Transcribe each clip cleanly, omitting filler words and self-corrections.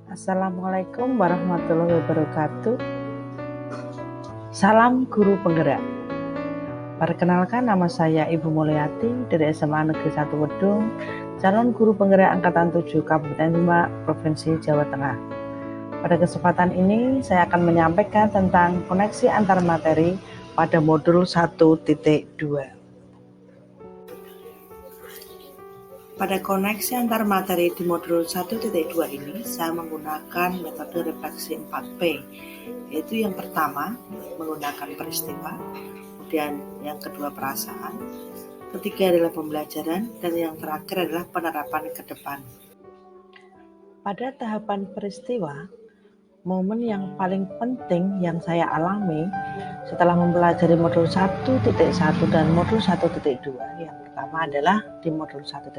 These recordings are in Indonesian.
Assalamualaikum warahmatullahi wabarakatuh. Salam guru penggerak. Perkenalkan, nama saya Ibu Mulyati dari SMA Negeri 1 Wedung, calon guru penggerak Angkatan 7 Kabupaten Demak, Provinsi Jawa Tengah. Pada kesempatan ini saya akan menyampaikan tentang koneksi antar materi pada modul 1.2. Pada koneksi antar materi di modul 1.2 ini, saya menggunakan metode refleksi 4P, yaitu yang pertama menggunakan peristiwa, kemudian yang kedua perasaan, ketiga adalah pembelajaran, dan yang terakhir adalah penerapan ke depan. Pada tahapan peristiwa, momen yang paling penting yang saya alami setelah mempelajari modul 1.1 dan modul 1.2, yang pertama adalah di modul 1.1,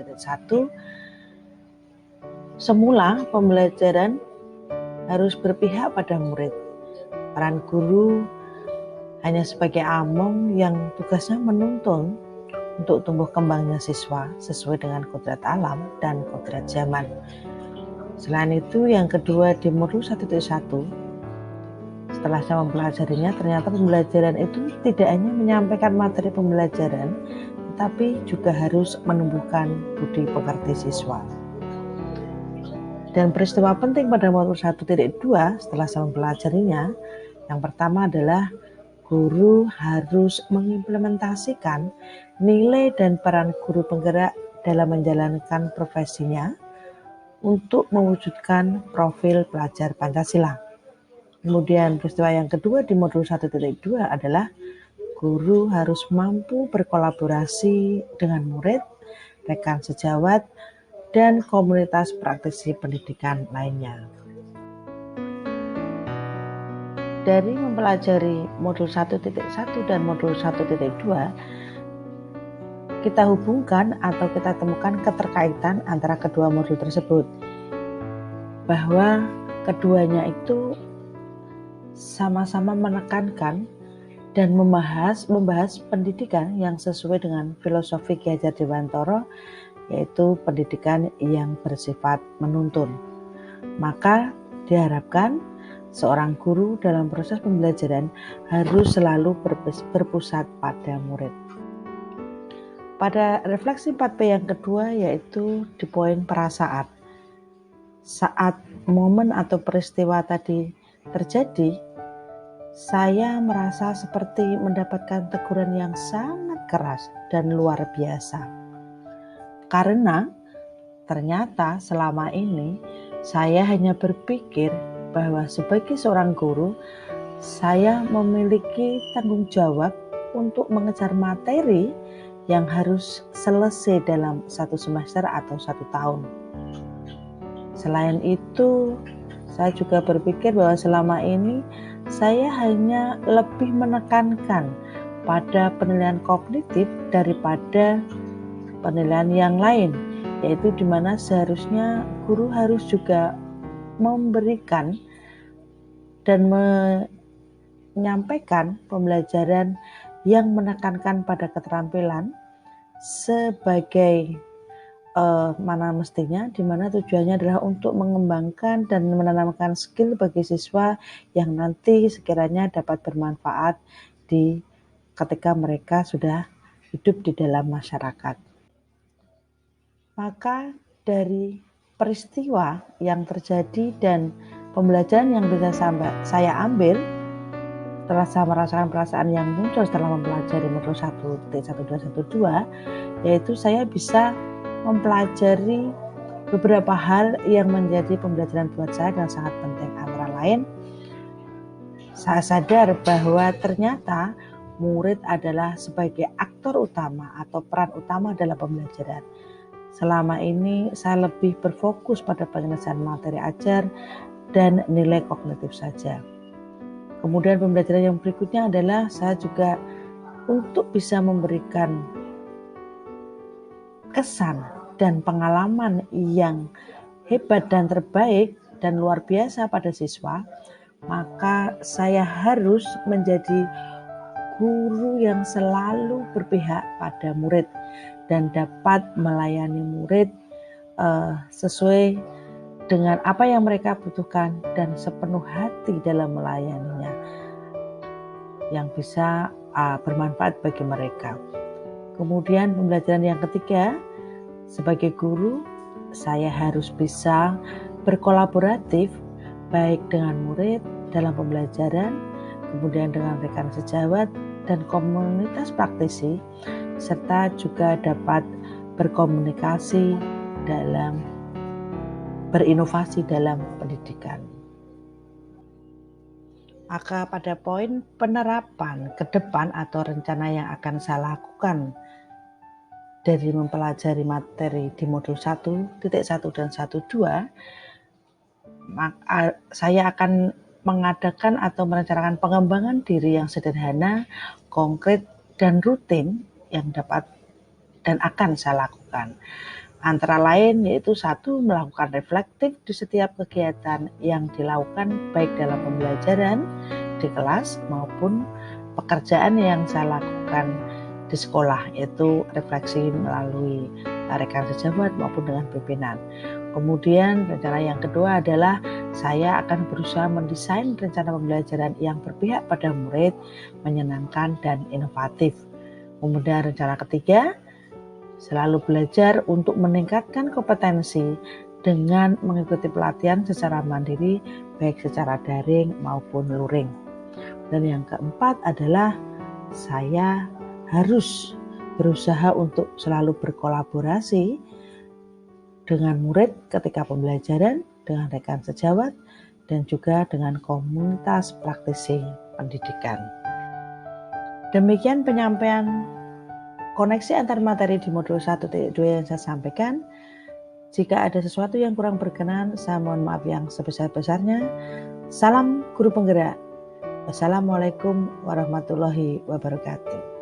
semula pembelajaran harus berpihak pada murid. Peran guru hanya sebagai among yang tugasnya menuntun untuk tumbuh kembangnya siswa sesuai dengan kodrat alam dan kodrat zaman. Selain itu, yang kedua di modul 1.1, setelah saya mempelajarinya, ternyata pembelajaran itu tidak hanya menyampaikan materi pembelajaran, tetapi juga harus menumbuhkan budi pekerti siswa. Dan peristiwa penting pada modul 1.2 setelah saya mempelajarinya, yang pertama adalah guru harus mengimplementasikan nilai dan peran guru penggerak dalam menjalankan profesinya untuk mewujudkan profil pelajar Pancasila. Kemudian peristiwa yang kedua di modul 1.2 adalah guru harus mampu berkolaborasi dengan murid, rekan sejawat, dan komunitas praktisi pendidikan lainnya. Dari mempelajari modul 1.1 dan modul 1.2, kita hubungkan atau kita temukan keterkaitan antara kedua modul tersebut, bahwa keduanya itu sama-sama menekankan dan membahas pendidikan yang sesuai dengan filosofi Ki Hajar Dewantara, yaitu pendidikan yang bersifat menuntun. Maka diharapkan seorang guru dalam proses pembelajaran harus selalu berpusat pada murid. Pada refleksi 4P yang kedua, yaitu di poin perasaan. Saat momen atau peristiwa tadi terjadi, saya merasa seperti mendapatkan teguran yang sangat keras dan luar biasa. Karena ternyata selama ini saya hanya berpikir bahwa sebagai seorang guru, saya memiliki tanggung jawab untuk mengejar materi yang harus selesai dalam 1 semester atau 1 tahun. Selain itu, saya juga berpikir bahwa selama ini saya hanya lebih menekankan pada penilaian kognitif daripada penilaian yang lain, yaitu di mana seharusnya guru harus juga memberikan dan menyampaikan pembelajaran yang menekankan pada keterampilan sebagai mana mestinya, di mana tujuannya adalah untuk mengembangkan dan menanamkan skill bagi siswa yang nanti sekiranya dapat bermanfaat ketika mereka sudah hidup di dalam masyarakat. Maka dari peristiwa yang terjadi dan pembelajaran yang bisa saya ambil setelah saya merasakan perasaan yang muncul setelah mempelajari modul 1.1.2, yaitu saya bisa mempelajari beberapa hal yang menjadi pembelajaran buat saya dan sangat penting. Antara lain, saya sadar bahwa ternyata murid adalah sebagai aktor utama atau peran utama dalam pembelajaran. Selama ini saya lebih berfokus pada penyelesaian materi ajar dan nilai kognitif saja. Kemudian pembelajaran yang berikutnya adalah saya juga untuk bisa memberikan kesan dan pengalaman yang hebat dan terbaik dan luar biasa pada siswa, maka saya harus menjadi guru yang selalu berpihak pada murid dan dapat melayani murid sesuai dengan apa yang mereka butuhkan dan sepenuh hati dalam melayaninya yang bisa bermanfaat bagi mereka. Kemudian pembelajaran yang ketiga, sebagai guru saya harus bisa berkolaboratif baik dengan murid dalam pembelajaran, kemudian dengan rekan sejawat dan komunitas praktisi, serta juga dapat berkomunikasi dalam berinovasi dalam pendidikan. Maka pada poin penerapan ke depan atau rencana yang akan saya lakukan dari mempelajari materi di modul 1.1 dan 1.2, saya akan mengadakan atau merencanakan pengembangan diri yang sederhana, konkret, dan rutin yang dapat dan akan saya lakukan. Antara lain yaitu 1, melakukan reflektif di setiap kegiatan yang dilakukan baik dalam pembelajaran di kelas maupun pekerjaan yang saya lakukan di sekolah, yaitu refleksi melalui rekan sejawat maupun dengan pimpinan. Kemudian rencana yang kedua adalah saya akan berusaha mendesain rencana pembelajaran yang berpihak pada murid, menyenangkan dan inovatif. Kemudian rencana ketiga, selalu belajar untuk meningkatkan kompetensi dengan mengikuti pelatihan secara mandiri, baik secara daring maupun luring. Dan yang keempat adalah saya harus berusaha untuk selalu berkolaborasi dengan murid ketika pembelajaran, dengan rekan sejawat, dan juga dengan komunitas praktisi pendidikan. Demikian penyampaian koneksi antar materi di modul 1.2 yang saya sampaikan. Jika ada sesuatu yang kurang berkenan, saya mohon maaf yang sebesar-besarnya. Salam guru penggerak. Wassalamualaikum warahmatullahi wabarakatuh.